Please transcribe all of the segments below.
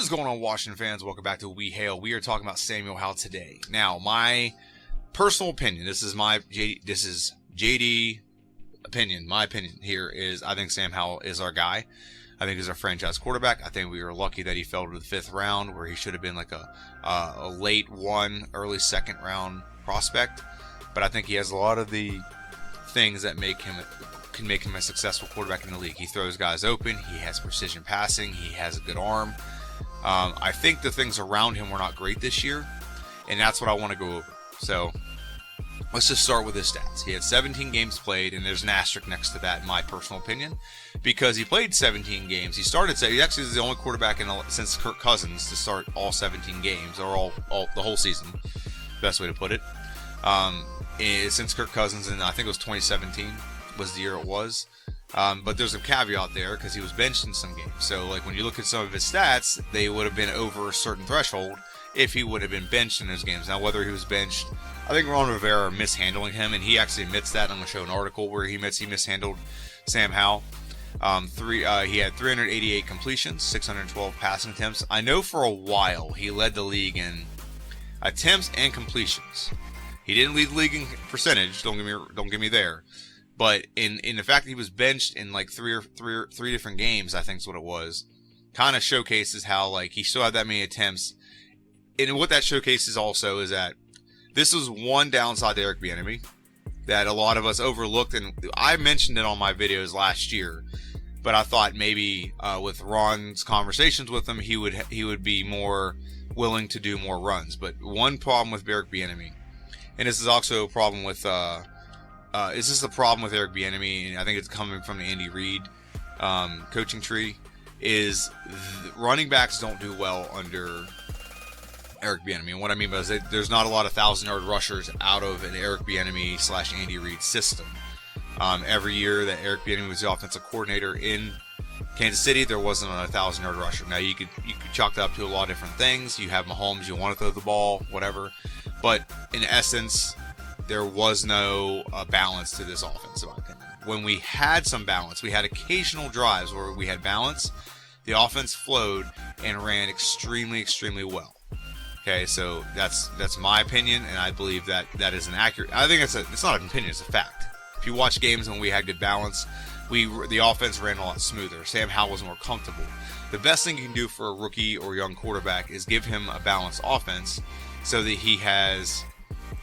is going on, Washington fans? Welcome back to We Hail. We are talking about Samuel Howell today. Now, my personal opinion, this is JD opinion. My opinion here is I think Sam Howell is our guy. I think he's our franchise quarterback. I think we were lucky that he fell to the 5th round, where he should have been like a late 1, early 2nd round prospect. But I think he has a lot of the things that can make him a successful quarterback in the league. He throws guys open. He has precision passing. He has a good arm. I think the things around him were not great this year, and that's what I want to go over. So let's just start with his stats. He had 17 games played, and there's an asterisk next to that, in my personal opinion, because he played 17 games. He actually is the only quarterback since Kirk Cousins to start all 17 games, or the whole season, best way to put it. Since Kirk Cousins, and I think it was 2017 was the year it was. But there's a caveat there because he was benched in some games. So, like, when you look at some of his stats, they would have been over a certain threshold if he would have been benched in those games. Now, whether he was benched, I think Rivera mishandling him, and he actually admits that. I'm going to show an article where he admits he mishandled Sam Howell. He had 388 completions, 612 passing attempts. I know for a while he led the league in attempts and completions. He didn't lead the league in percentage. Don't get me there. But in the fact that he was benched in like three different games, I think is what it was, kind of showcases how, like, he still had that many attempts. And what that showcases also is that this was one downside to Eric Bieniemy that a lot of us overlooked, and I mentioned it on my videos last year. But I thought maybe with Ron's conversations with him, he would be more willing to do more runs. But one problem with Eric Bieniemy, and this is also a problem with is this the problem with Eric Bieniemy, and I think it's coming from the Andy Reid coaching tree, is running backs don't do well under Eric Bieniemy. And what I mean by that, there's not a lot of 1,000-yard rushers out of an Eric Bieniemy / Andy Reid system. Every year that Eric Bieniemy was the offensive coordinator in Kansas City, there wasn't a 1,000-yard rusher. Now, you could chalk that up to a lot of different things. You have Mahomes, you want to throw the ball, whatever. But in essence, there was no balance to this offense, in my opinion. When we had some balance, we had occasional drives where we had balance. The offense flowed and ran extremely, extremely well. Okay, so that's my opinion, and I believe that is an accurate. I think it's not an opinion; it's a fact. If you watch games when we had good balance, the offense ran a lot smoother. Sam Howell was more comfortable. The best thing you can do for a rookie or young quarterback is give him a balanced offense, so that he has.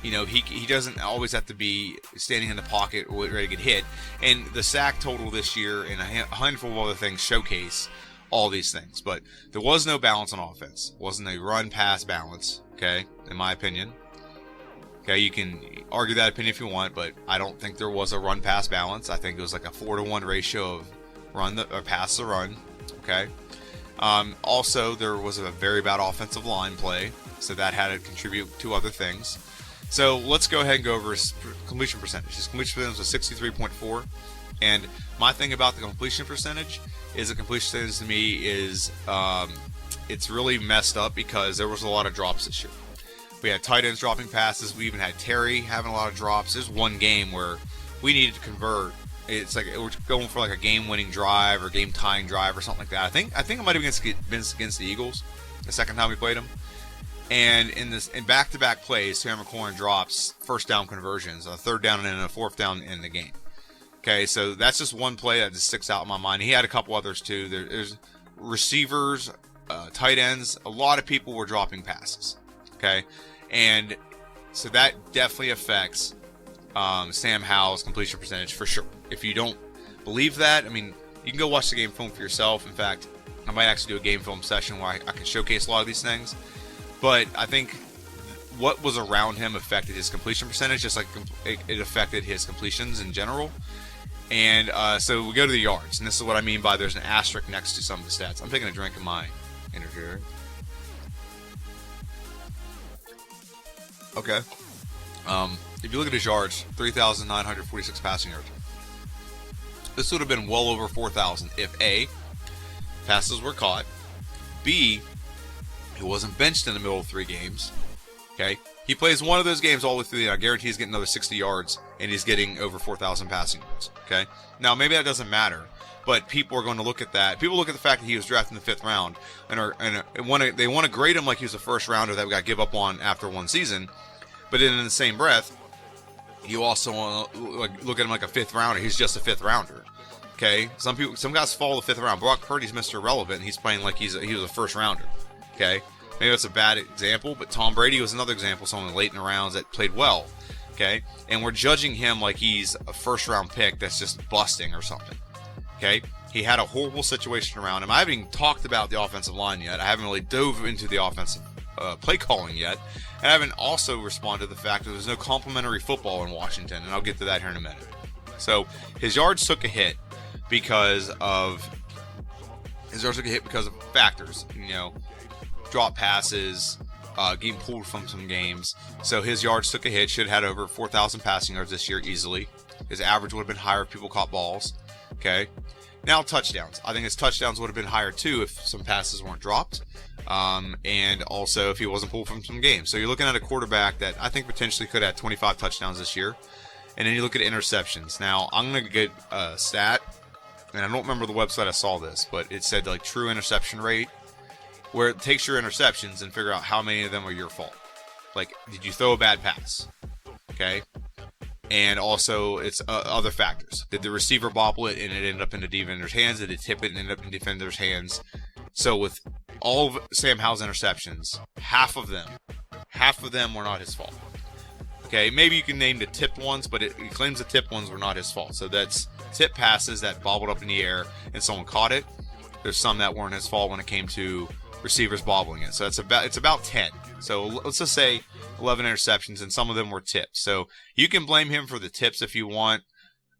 He doesn't always have to be standing in the pocket ready to get hit. And the sack total this year and a handful of other things showcase all these things. But there was no balance on offense. It wasn't a run-pass balance, okay, in my opinion. Okay, you can argue that opinion if you want, but I don't think there was a run-pass balance. I think it was like a 4-to-1 ratio of pass to run, okay. Also, there was a very bad offensive line play, so that had to contribute to other things. So let's go ahead and go over his completion percentage. His completion percentage was 63.4. And my thing about the completion percentage is the completion percentage to me is it's really messed up because there was a lot of drops this year. We had tight ends dropping passes. We even had Terry having a lot of drops. There's one game where we needed to convert. It's like we're going for like a game-winning drive or game-tying drive or something like that. I think it might have been against the Eagles the second time we played them. And in back-to-back plays, Terry McLaurin drops first down conversions, a third down and then a fourth down in the game. Okay, so that's just one play that just sticks out in my mind. He had a couple others too. There's receivers, tight ends. A lot of people were dropping passes. Okay, and so that definitely affects Sam Howell's completion percentage for sure. If you don't believe that, I mean, you can go watch the game film for yourself. In fact, I might actually do a game film session where I can showcase a lot of these things. But I think what was around him affected his completion percentage, just like it affected his completions in general. And so we go to the yards, and this is what I mean by there's an asterisk next to some of the stats. I'm taking a drink of my energy. Okay. If you look at his yards, 3,946 passing yards. This would have been well over 4,000 if A, passes were caught, B, he wasn't benched in the middle of 3 games, okay, He plays one of those games all the way through the end. I guarantee he's getting another 60 yards, and he's getting over 4,000 passing yards. Okay? Now, maybe that doesn't matter, but people are going to look at that. People look at the fact that he was drafted in the 5th round, and they want to grade him like he was a first rounder that we got to give up on after one season. But then in the same breath, you also want to look at him like a 5th rounder. He's just a 5th rounder. Okay? Some guys fall the 5th round. Brock Purdy's Mr. Irrelevant, and he's playing like he was a first rounder. Okay? Maybe that's a bad example, but Tom Brady was another example, someone late in the rounds that played well. Okay? And we're judging him like he's a first-round pick that's just busting or something. Okay? He had a horrible situation around him. I haven't even talked about the offensive line yet. I haven't really dove into the offensive play calling yet. And I haven't also responded to the fact that there's no complimentary football in Washington, and I'll get to that here in a minute. So his yards took a hit because of factors, drop passes, getting pulled from some games. So his yards took a hit. Should have had over 4,000 passing yards this year easily. His average would have been higher if people caught balls. Okay. Now touchdowns. I think his touchdowns would have been higher too if some passes weren't dropped. And also if he wasn't pulled from some games. So you're looking at a quarterback that I think potentially could have 25 touchdowns this year. And then you look at interceptions. Now I'm going to get a stat, and I don't remember the website I saw this, but it said like true interception rate, where it takes your interceptions and figure out how many of them are your fault. Like, did you throw a bad pass? Okay. And also, it's other factors. Did the receiver bobble it and it ended up in the defender's hands? Did it tip it and end up in the defender's hands? So with all of Sam Howell's interceptions, half of them were not his fault. Okay, maybe you can name the tipped ones, but he claims the tipped ones were not his fault. So that's tip passes that bobbled up in the air and someone caught it. There's some that weren't his fault when it came to receivers bobbling it. So it's about 10. So let's just say 11 interceptions, and some of them were tips. So you can blame him for the tips if you want.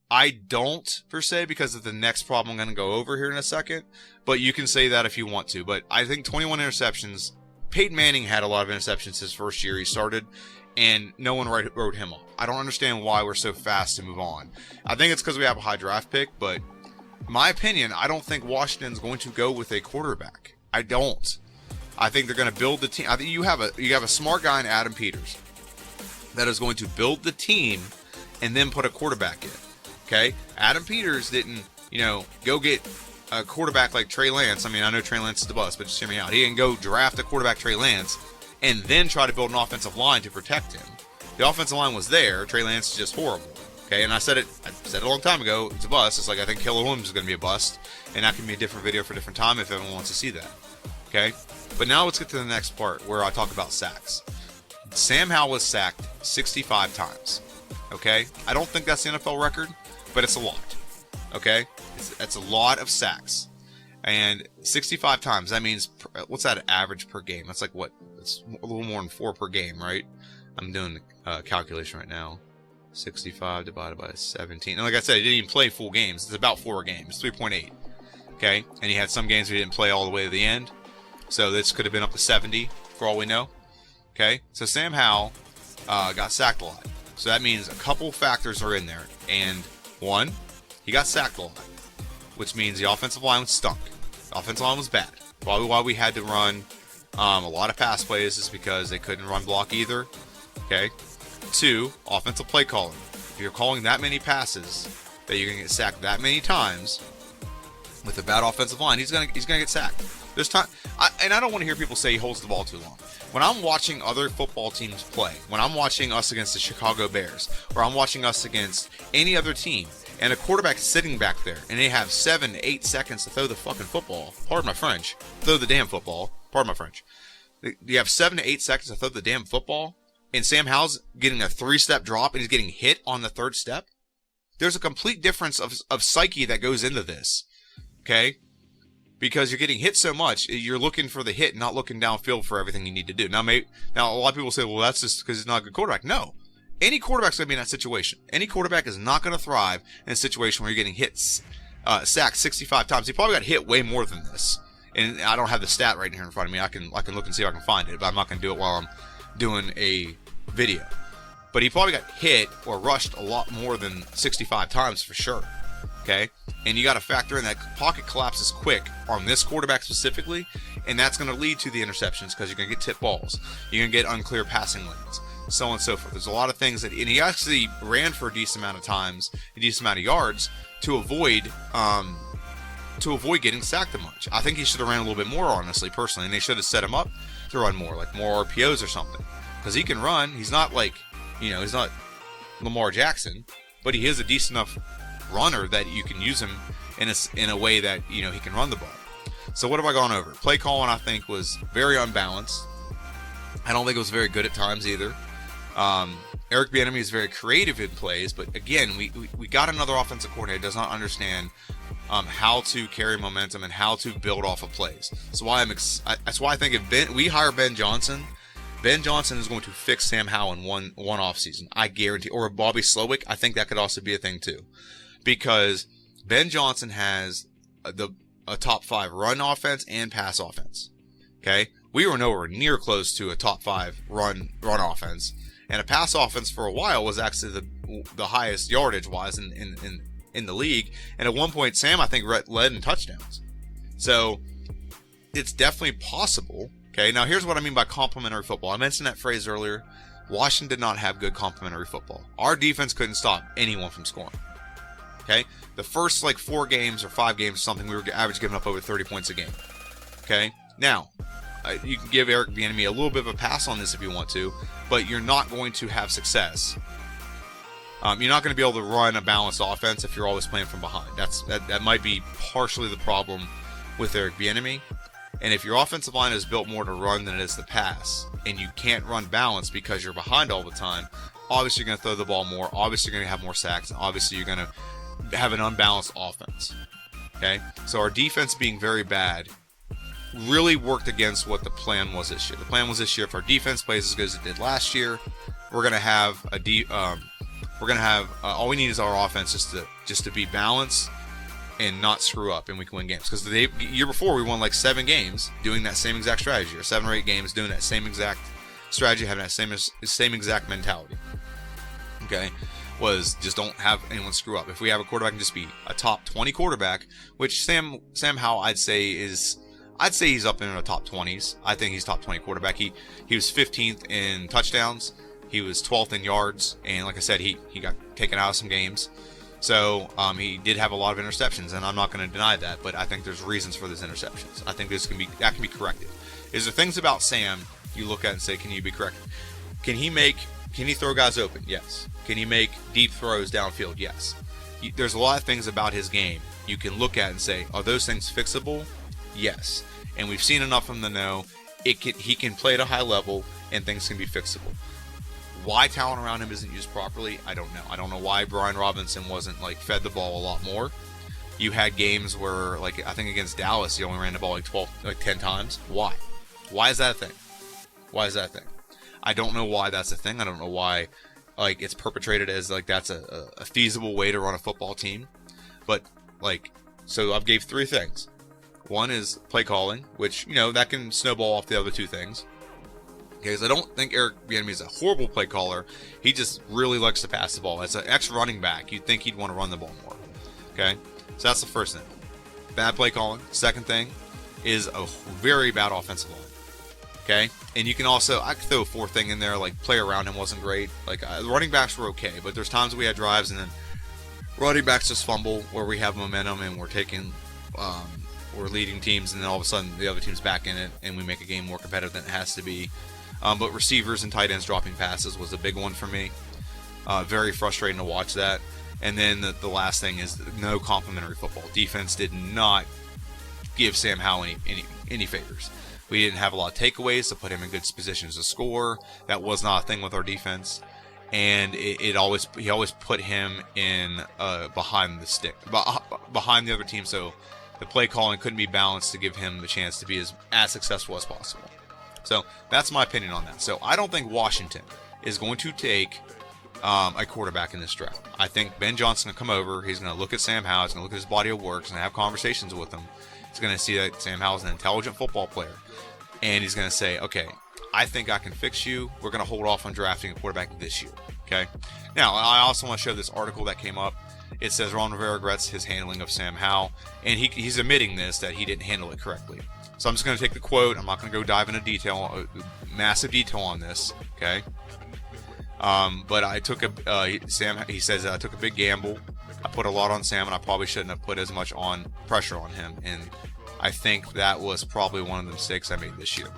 I don't, per se, because of the next problem I'm going to go over here in a second. But you can say that if you want to. But I think 21 interceptions. Peyton Manning had a lot of interceptions his first year he started, and no one wrote him off. I don't understand why we're so fast to move on. I think it's because we have a high draft pick, but in my opinion, I don't think Washington's going to go with a quarterback. I don't. I think they're going to build the team. I think you have a smart guy in Adam Peters that is going to build the team and then put a quarterback in. Okay? Adam Peters didn't, go get a quarterback like Trey Lance. I mean, I know Trey Lance is the bust, but just hear me out. He didn't go draft a quarterback Trey Lance and then try to build an offensive line to protect him. The offensive line was there. Trey Lance is just horrible. Okay, and I said it a long time ago. It's a bust. It's like I think Keller Williams is going to be a bust, and that can be a different video for a different time if everyone wants to see that. Okay, but now let's get to the next part where I talk about sacks. Sam Howell was sacked 65 times. Okay, I don't think that's the NFL record, but it's a lot. Okay, that's a lot of sacks, and 65 times. That means what's that average per game? That's like what? It's a little more than 4 per game, right? I'm doing the calculation right now. 65 divided by 17. And like I said, he didn't even play full games. It's about 4 games, 3.8. Okay? And he had some games where he didn't play all the way to the end. So this could have been up to 70 for all we know. Okay? So Sam Howell got sacked a lot. So that means a couple factors are in there. And one, he got sacked a lot, which means the offensive line stunk. The offensive line was bad. Probably why we had to run a lot of pass plays is because they couldn't run block either. Okay? 2, offensive play calling. If you're calling that many passes that you're going to get sacked that many times with a bad offensive line, he's going to get sacked. There's time, and I don't want to hear people say he holds the ball too long. When I'm watching other football teams play, when I'm watching us against the Chicago Bears, or I'm watching us against any other team, and a quarterback's sitting back there, and they have 7 to 8 seconds to throw the fucking football. Pardon my French. Throw the damn football. Pardon my French. You have 7 to 8 seconds to throw the damn football, and Sam Howell's getting a 3-step drop, and he's getting hit on the 3rd step. There's a complete difference of psyche that goes into this, okay? Because you're getting hit so much, you're looking for the hit, not looking downfield for everything you need to do. Now, a lot of people say, well, that's just because he's not a good quarterback. No. Any quarterback's going to be in that situation. Any quarterback is not going to thrive in a situation where you're getting hit, sacked 65 times. He probably got hit way more than this. And I don't have the stat right here in front of me. I can look and see if I can find it, but I'm not going to do it while I'm doing a video. But he probably got hit or rushed a lot more than 65 times for sure. Okay? And you got to factor in that pocket collapses quick on this quarterback specifically, and that's going to lead to the interceptions because you're going to get tipped balls. You're going to get unclear passing lanes. so on and so forth. There's a lot of things and he actually ran for a decent amount of times, a decent amount of yards to avoid getting sacked a bunch. I think he should have ran a little bit more, honestly, personally, and they should have set him up to run more, like more RPOs or something, because he can run. He's not like, he's not Lamar Jackson, but he is a decent enough runner that you can use him in a way that he can run the ball. So what have I gone over? Play calling, I think, was very unbalanced. I don't think it was very good at times either. Eric Bieniemy is very creative in plays, but again, we got another offensive coordinator that does not understand how to carry momentum and how to build off of plays. So that's why I think if we hire Ben Johnson is going to fix Sam Howell in one offseason. I guarantee. Or Bobby Slowick, I think that could also be a thing too, because Ben Johnson has a top 5 run offense and pass offense. Okay, we were nowhere near close to a top 5 run offense, and a pass offense for a while was actually the highest yardage wise in the league. And at one point, Sam, I think, led in touchdowns. So it's definitely possible. Okay, now here's what I mean by complementary football. I mentioned that phrase earlier. Washington did not have good complementary football. Our defense couldn't stop anyone from scoring. Okay, the first 4 games or 5 games or something, we were average giving up over 30 points a game. Okay, now you can give Eric Bieniemy a little bit of a pass on this if you want to, but you're not going to have success. You're not going to be able to run a balanced offense if you're always playing from behind. That might be partially the problem with Eric Bieniemy. And if your offensive line is built more to run than it is to pass, and you can't run balance because you're behind all the time, obviously you're going to throw the ball more, obviously you're going to have more sacks, and obviously you're going to have an unbalanced offense. Okay? So our defense being very bad really worked against what the plan was this year. The plan was this year, if our defense plays as good as it did last year, we're going to have all we need is our offense just to be balanced and not screw up, and we can win games. Because the year before, we won 7 games doing that same exact strategy, or 7 or 8 games doing that same exact strategy, having that same exact mentality. Okay, was just don't have anyone screw up. If we have a quarterback, and just be a top 20 quarterback, which Sam Howell, I'd say he's up in the top 20s. I think he's top 20 quarterback. He was 15th in touchdowns. He was 12th in yards, and like I said, he got taken out of some games. So he did have a lot of interceptions, and I'm not going to deny that, but I think there's reasons for those interceptions. I think that can be corrected. Is there things about Sam you look at and say, can you be corrected? Can he throw guys open? Yes. Can he make deep throws downfield? Yes. There's a lot of things about his game you can look at and say, are those things fixable? Yes. And we've seen enough of him to know he can play at a high level and things can be fixable. Why talent around him isn't used properly, I don't know. I don't know why Brian Robinson wasn't fed the ball a lot more. You had games where, I think against Dallas, he only ran the ball 10 times. Why? Why is that a thing? I don't know why that's a thing. I don't know why it's perpetrated as that's a feasible way to run a football team. But so I've gave 3 things. One is play calling, which that can snowball off the other 2 things. Because I don't think Eric Bieniemy is a horrible play caller. He just really likes to pass the ball. As an ex-running back, you'd think he'd want to run the ball more. Okay? So that's the first thing. Bad play calling. Second thing is a very bad offensive line. Okay? And you can also, I could throw a 4th thing in there, play around him wasn't great. Running backs were okay, but there's times we had drives and then running backs just fumble where we have momentum and we're leading teams, and then all of a sudden the other team's back in it and we make a game more competitive than it has to be. But receivers and tight ends dropping passes was a big one for me. Very frustrating to watch that. And then the last thing is no complimentary football. Defense did not give Sam Howell any favors. We didn't have a lot of takeaways to put him in good positions to score. That was not a thing with our defense. And he always put him in behind the stick, behind the other team. So the play calling couldn't be balanced to give him the chance to be as successful as possible. So that's my opinion on that. So I don't think Washington is going to take a quarterback in this draft. I think Ben Johnson will come over. He's going to look at Sam Howell. He's going to look at his body of work. He's going to have conversations with him. He's going to see that Sam Howell's an intelligent football player. And he's going to say, okay, I think I can fix you. We're going to hold off on drafting a quarterback this year. Okay. Now, I also want to show this article that came up. It says Ron Rivera regrets his handling of Sam Howell. And he's admitting that he didn't handle it correctly. So I'm just going to take the quote. I'm not going to go dive into massive detail on this, okay? But I took Sam. He says I took a big gamble. I put a lot on Sam, and I probably shouldn't have put as much pressure on him. And I think that was probably one of the mistakes I made this year.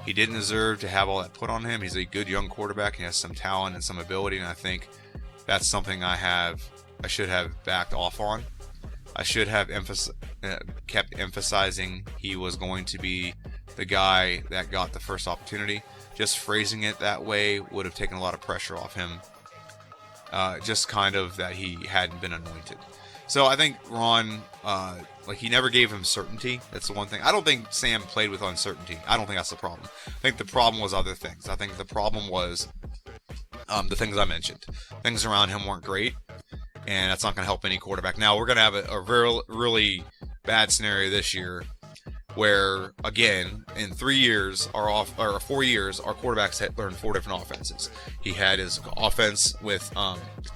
He didn't deserve to have all that put on him. He's a good young quarterback. He has some talent and some ability, and I think that's something I should have backed off on. I should have kept emphasizing he was going to be the guy that got the first opportunity. Just phrasing it that way would have taken a lot of pressure off him. Just kind of that he hadn't been anointed. So I think Ron, he never gave him certainty. That's the one thing. I don't think Sam played with uncertainty. I don't think that's the problem. I think the problem was other things. I think the problem was the things I mentioned. Things around him weren't great, and that's not going to help any quarterback. Now, we're going to have a really bad scenario this year where, again, in 4 years, our quarterbacks had learned 4 different offenses. He had his offense with,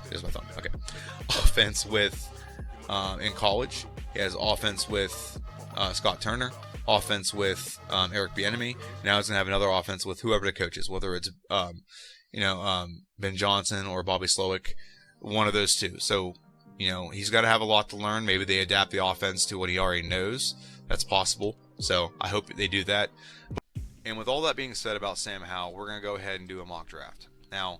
here's my thumb, okay. Offense with, in college. He has offense with Scott Turner, offense with Eric Bieniemy. Now he's going to have another offense with whoever the coach is, whether it's Ben Johnson or Bobby Slowick, one of those two. So, he's got to have a lot to learn. Maybe they adapt the offense to what he already knows. That's possible. So I hope they do that. And with all that being said about Sam Howell, we're going to go ahead and do a mock draft. Now,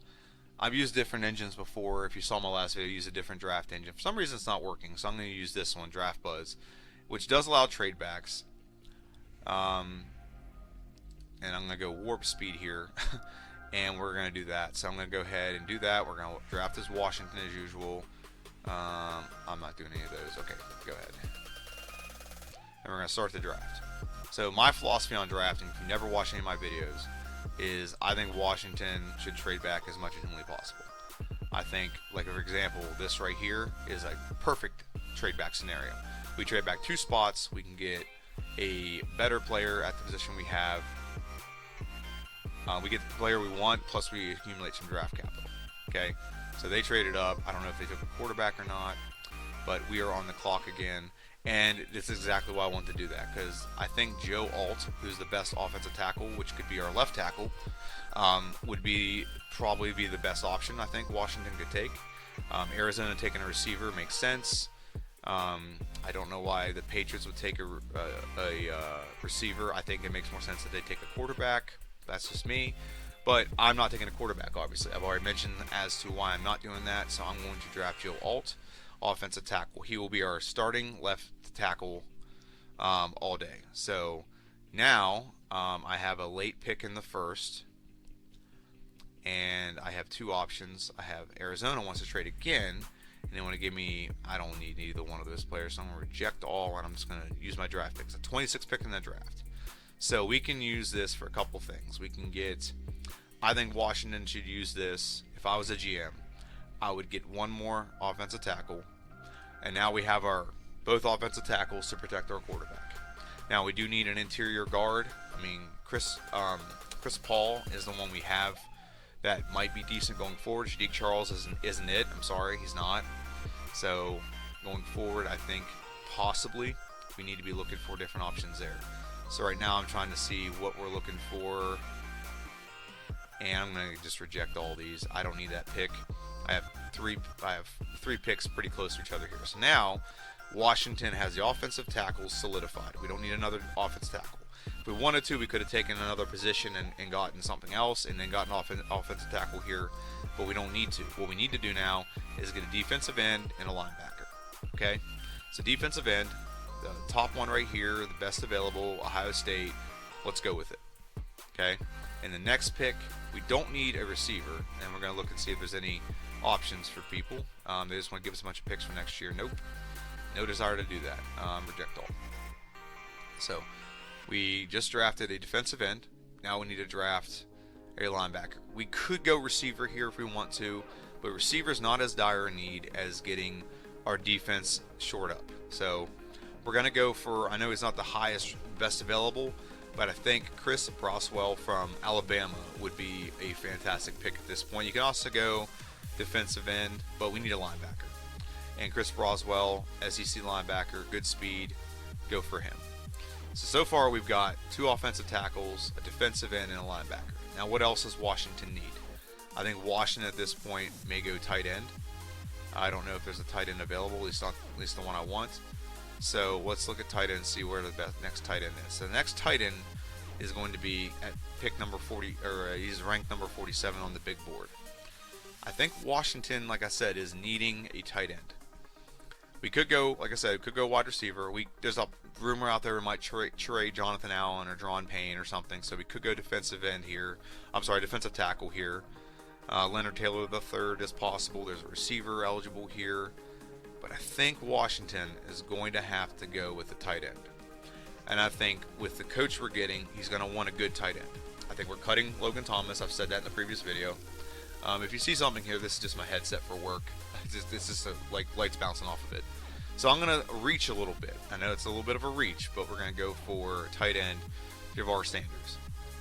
I've used different engines before. If you saw my last video, I used a different draft engine. For some reason, it's not working, so I'm going to use this one, Draft Buzz, which does allow trade backs. And I'm going to go warp speed here, and we're going to do that. So I'm going to go ahead and do that. We're going to draft as Washington as usual. I'm not doing any of those. Okay, go ahead. And we're going to start the draft. So my philosophy on drafting, if you never watched any of my videos, is I think Washington should trade back as much as humanly possible. I think, for example, this right here is a perfect trade back scenario. We trade back 2 spots, we can get a better player at the position we have. We get the player we want, plus we accumulate some draft capital. Okay, so they traded up. I don't know if they took a quarterback or not, but we are on the clock again. And this is exactly why I want to do that, because I think Joe Alt, who's the best offensive tackle, which could be our left tackle, would probably be the best option I think Washington could take. Arizona taking a receiver makes sense. I don't know why the Patriots would take a receiver. I think it makes more sense that they take a quarterback. That's just me. But I'm not taking a quarterback, obviously. I've already mentioned as to why I'm not doing that, so I'm going to draft Joe Alt, offensive tackle. He will be our starting left tackle all day. So now I have a late pick in the first, and I have 2 options. I have Arizona wants to trade again, and they want to give me, I don't need either one of those players, so I'm going to reject all, and I'm just going to use my draft pick. It's a 26th pick in the draft. So we can use this for a couple things. We can get, I think Washington should use this. If I was a GM, I would get 1 more offensive tackle, and now we have our both offensive tackles to protect our quarterback. Now we do need an interior guard. I mean, Chris Paul is the one we have that might be decent going forward. Jadique Charles isn't it. I'm sorry, he's not. So going forward, I think possibly we need to be looking for different options there. So right now I'm trying to see what we're looking for, and I'm going to just reject all these. I don't need that pick. I have three picks pretty close to each other here. So now Washington has the offensive tackles solidified. We don't need another offensive tackle. If we wanted to, we could have taken another position and gotten something else and then gotten offensive tackle here, but we don't need to. What we need to do now is get a defensive end and a linebacker. Okay? So defensive end, the top one right here, the best available, Ohio State. Let's go with it. Okay? In the next pick, we don't need a receiver, and we're going to look and see if there's any options for people. They just want to give us a bunch of picks for next year. Nope. No desire to do that. Reject all. So we just drafted a defensive end. Now we need to draft a linebacker. We could go receiver here if we want to, but receiver's not as dire a need as getting our defense shored up. So we're going to go for, I know he's not the highest, best available, but I think Chris Broswell from Alabama would be a fantastic pick at this point. You can also go defensive end, but we need a linebacker. And Chris Broswell, SEC linebacker, good speed, go for him. So far we've got 2 offensive tackles, a defensive end, and a linebacker. Now what else does Washington need? I think Washington at this point may go tight end. I don't know if there's a tight end available, at least the one I want. So let's look at tight end and see where the next tight end is. So the next tight end is going to be at pick number 40, or he's ranked number 47 on the big board. I think Washington, like I said, is needing a tight end. We could go, like I said, could go wide receiver. There's a rumor out there we might trade Jonathan Allen or Deron Payne or something. So we could go defensive end here. Defensive tackle here. Leonard Taylor III is possible. There's a receiver eligible here. But I think Washington is going to have to go with the tight end. And I think with the coach we're getting, he's going to want a good tight end. I think we're cutting Logan Thomas. I've said that in the previous video. If you see something here, this is just my headset for work. This is like lights bouncing off of it. So I'm going to reach a little bit. I know it's a little bit of a reach, but we're going to go for tight end, Rivera Sanders.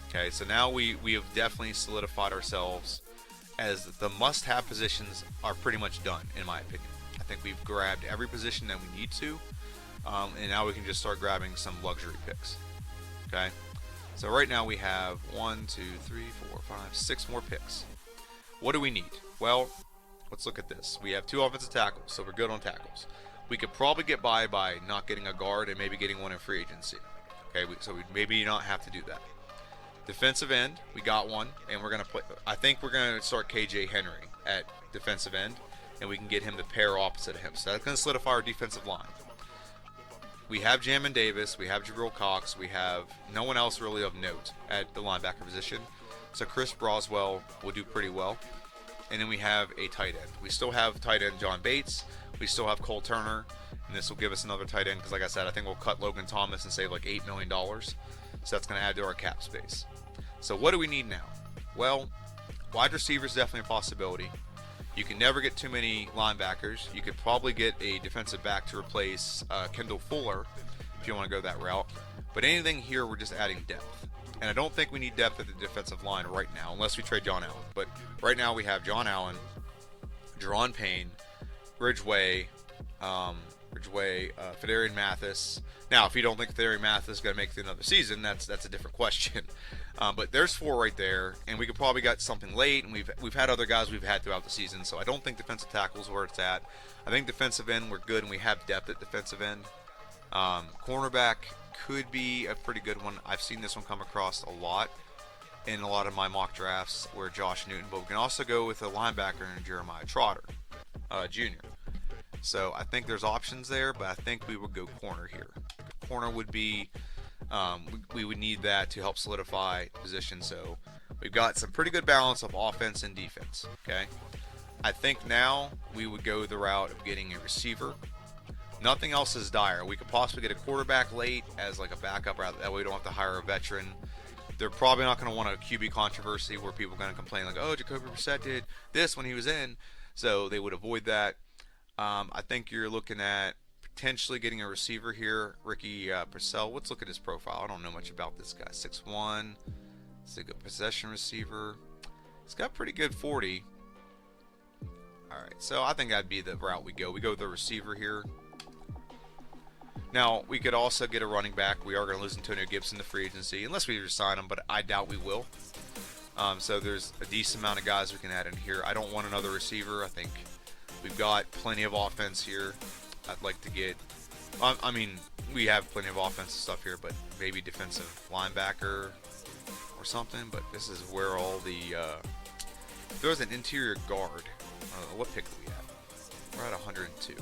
Okay, so now we have definitely solidified ourselves as the must-have positions are pretty much done, in my opinion. I think we've grabbed every position that we need to, and now we can just start grabbing some luxury picks. Okay, so right now we have 6 more picks. What do we need? Well, let's look at this. We have 2 offensive tackles, so we're good on tackles. We could probably get by not getting a guard and maybe getting one in free agency. Okay, so we maybe not have to do that. Defensive end, we got one, and we're going to play. I think we're going to start KJ Henry at defensive end, and we can get him to pair opposite of him. So that's going to solidify our defensive line. We have Jamin Davis, we have Jabril Cox, we have no one else really of note at the linebacker position. So Chris Broswell will do pretty well. And then we have a tight end. We still have tight end John Bates. We still have Cole Turner. And this will give us another tight end because, like I said, I think we'll cut Logan Thomas and save like $8 million. So that's going to add to our cap space. So what do we need now? Well, wide receiver is definitely a possibility. You can never get too many linebackers. You could probably get a defensive back to replace Kendall Fuller if you want to go that route. But anything here, we're just adding depth. And I don't think we need depth at the defensive line right now, unless we trade John Allen. But right now we have John Allen, Deron Payne, Ridgeway, Fedarian Mathis. Now, if you don't think Fedarian Mathis is going to make it through another season, that's a different question. But there's 4 right there, and we could probably get something late. And we've had other guys we've had throughout the season, so I don't think defensive tackle is where it's at. I think defensive end we're good, and we have depth at defensive end. Cornerback could be a pretty good one. I've seen this one come across a lot in a lot of my mock drafts where Josh Newton, but we can also go with a linebacker and Jeremiah Trotter Jr. So I think there's options there, but I think we would go corner here. Corner would be, we would need that to help solidify position. So we've got some pretty good balance of offense and defense. Okay, I think now we would go the route of getting a receiver. Nothing else is dire. We could possibly get a quarterback late as like a backup. That way we don't have to hire a veteran. They're probably not going to want a QB controversy where people are going to complain like, oh, Jacoby Brissett did this when he was in. So they would avoid that. I think you're looking at potentially getting a receiver here. Ricky Purcell. Let's look at his profile. I don't know much about this guy. 6'1". He's a good possession receiver. He's got pretty good 40. All right. So I think that'd be the route we go. We go with the receiver here. Now, we could also get a running back. We are going to lose Antonio Gibson to free agency, unless we resign him, but I doubt we will. So there's a decent amount of guys we can add in here. I don't want another receiver. I think we've got plenty of offense here. I'd like to get, I mean, we have plenty of offensive stuff here, but maybe defensive linebacker or something. But this is where all the, there's an interior guard. What pick do we have? We're at 102.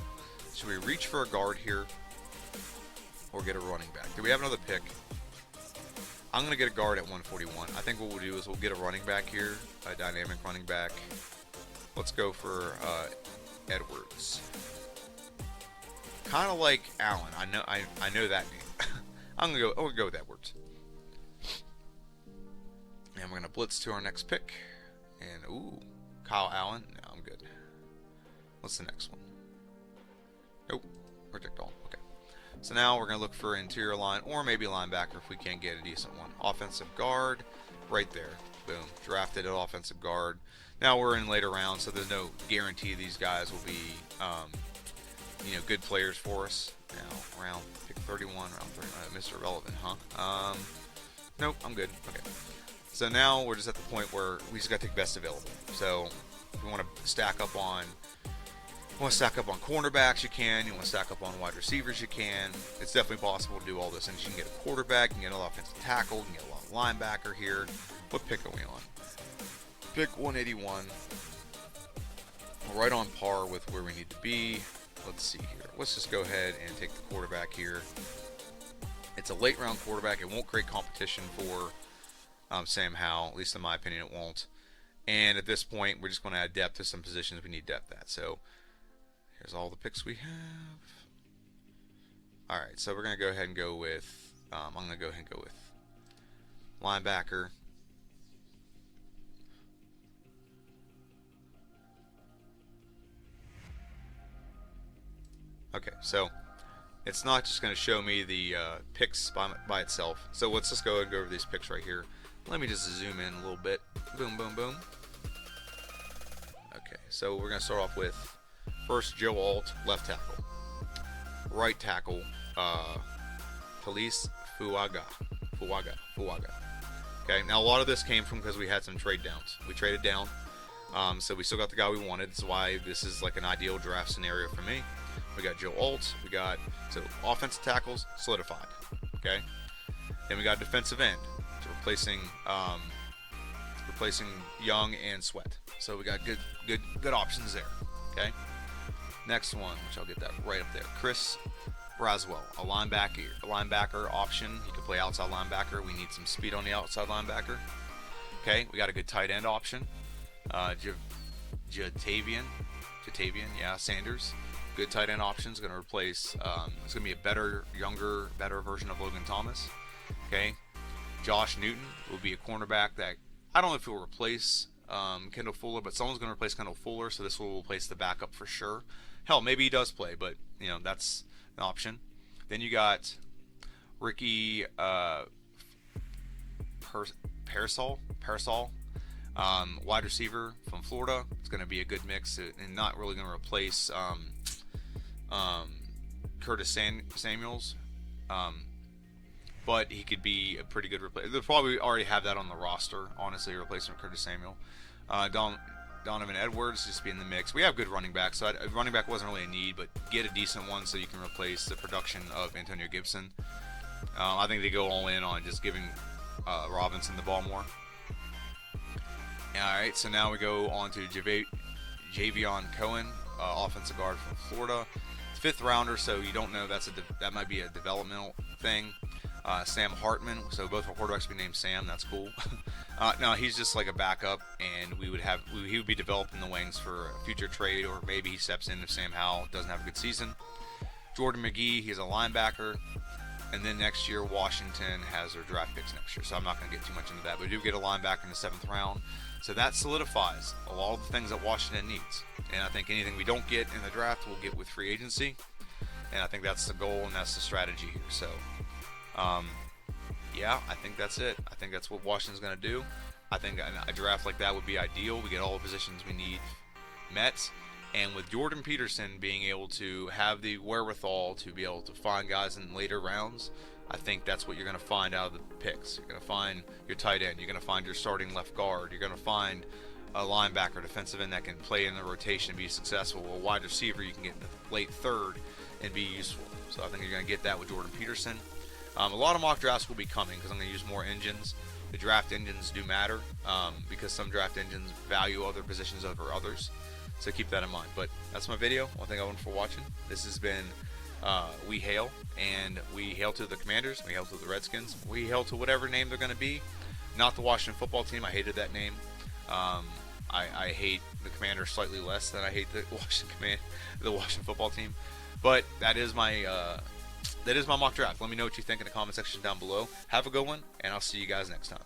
Should we reach for a guard here? Or get a running back? Do we have another pick? I'm going to get a guard at 141. I think what we'll do is we'll get a running back here, a dynamic running back. Let's go for Edwards. Kind of like Allen. I know that name. I'm gonna go with Edwards. And we're gonna blitz to our next pick. And ooh, Kyle Allen. No, I'm good. What's the next one? Nope. Reject all. Okay. So now we're going to look for interior line or maybe linebacker if we can't get a decent one. Offensive guard, right there. Boom. Drafted an offensive guard. Now we're in later rounds, so there's no guarantee these guys will be, good players for us. Now, round pick 31, round 30, Mr. Relevant, huh? Nope, I'm good. Okay. So now we're just at the point where we just got to take best available. So if we want to stack up on cornerbacks, you can. You want to stack up on wide receivers, you can. It's definitely possible to do all this. And you can get a quarterback, you can get an offensive tackle, you can get a linebacker here. What pick are we on? Pick 181. Right on par with where we need to be. Let's see here. Let's just go ahead and take the quarterback here. It's a late round quarterback. It won't create competition for Sam Howell. At least in my opinion, it won't. And at this point, we're just going to add depth to some positions we need depth at. So here's all the picks we have. All right, so we're going to go ahead and go with, I'm going to go ahead and go with linebacker. Okay, so it's not just going to show me the picks by itself. So let's just go ahead and go over these picks right here. Let me just zoom in a little bit. Boom, boom, boom. Okay, so we're going to start off with first Joe Alt, left tackle. Right tackle, Police Fuaga. Okay, now a lot of this came from because we had some trade downs. We traded down, so we still got the guy we wanted. That's why this is like an ideal draft scenario for me. We got Joe Alt. We got offensive tackles solidified. Okay, then we got defensive end, replacing Young and Sweat. So we got good options there. Okay, next one, which I'll get that right up there. Chris Braswell, a linebacker option. He could play outside linebacker. We need some speed on the outside linebacker. Okay, we got a good tight end option. Jatavian, Sanders. Good tight end option. Is going to replace. It's going to be a better version of Logan Thomas. Okay, Josh Newton will be a cornerback that I don't know if he'll replace Kendall Fuller, but someone's going to replace Kendall Fuller, so this will replace the backup for sure. Hell, maybe he does play, but that's an option. Then you got Ricky Parasol, wide receiver from Florida. It's going to be a good mix and not really going to replace Curtis Samuels, but he could be a pretty good replacement. They'll probably already have that on the roster, honestly, a replacement for Curtis Samuel. Donovan Edwards just be in the mix. We have good running backs, so running back wasn't really a need, but get a decent one so you can replace the production of Antonio Gibson. I think they go all in on just giving Robinson the ball more. Alright, so now we go on to Javion Cohen, offensive guard from Florida. 5th rounder, so you don't know that might be a developmental thing. Sam Hartman, so both our quarterbacks will be named Sam. That's cool. No, he's just like a backup, and he would be developed in the wings for a future trade, or maybe he steps in if Sam Howell doesn't have a good season. Jordan McGee, he's a linebacker, and then next year Washington has their draft picks next year, so I'm not going to get too much into that. But we do get a linebacker in the 7th round, so that solidifies a lot of the things that Washington needs. And I think anything we don't get in the draft, we'll get with free agency, and I think that's the goal and that's the strategy here. So. Yeah, I think that's it. I think that's what Washington's going to do. I think a draft like that would be ideal. We get all the positions we need met. And with Jordan Peterson being able to have the wherewithal to be able to find guys in later rounds, I think that's what you're going to find out of the picks. You're going to find your tight end. You're going to find your starting left guard. You're going to find a linebacker, defensive end that can play in the rotation and be successful. A wide receiver you can get in the late 3rd and be useful. So I think you're going to get that with Jordan Peterson. A lot of mock drafts will be coming because I'm going to use more engines. The draft engines do matter because some draft engines value other positions over others. So keep that in mind. But that's my video. I want to thank everyone for watching. This has been We Hail. And we hail to the Commanders. We hail to the Redskins. We hail to whatever name they're going to be. Not the Washington football team. I hated that name. I hate the Commanders slightly less than I hate the Washington football team. But that is my mock draft. Let me know what you think in the comment section down below. Have a good one, and I'll see you guys next time.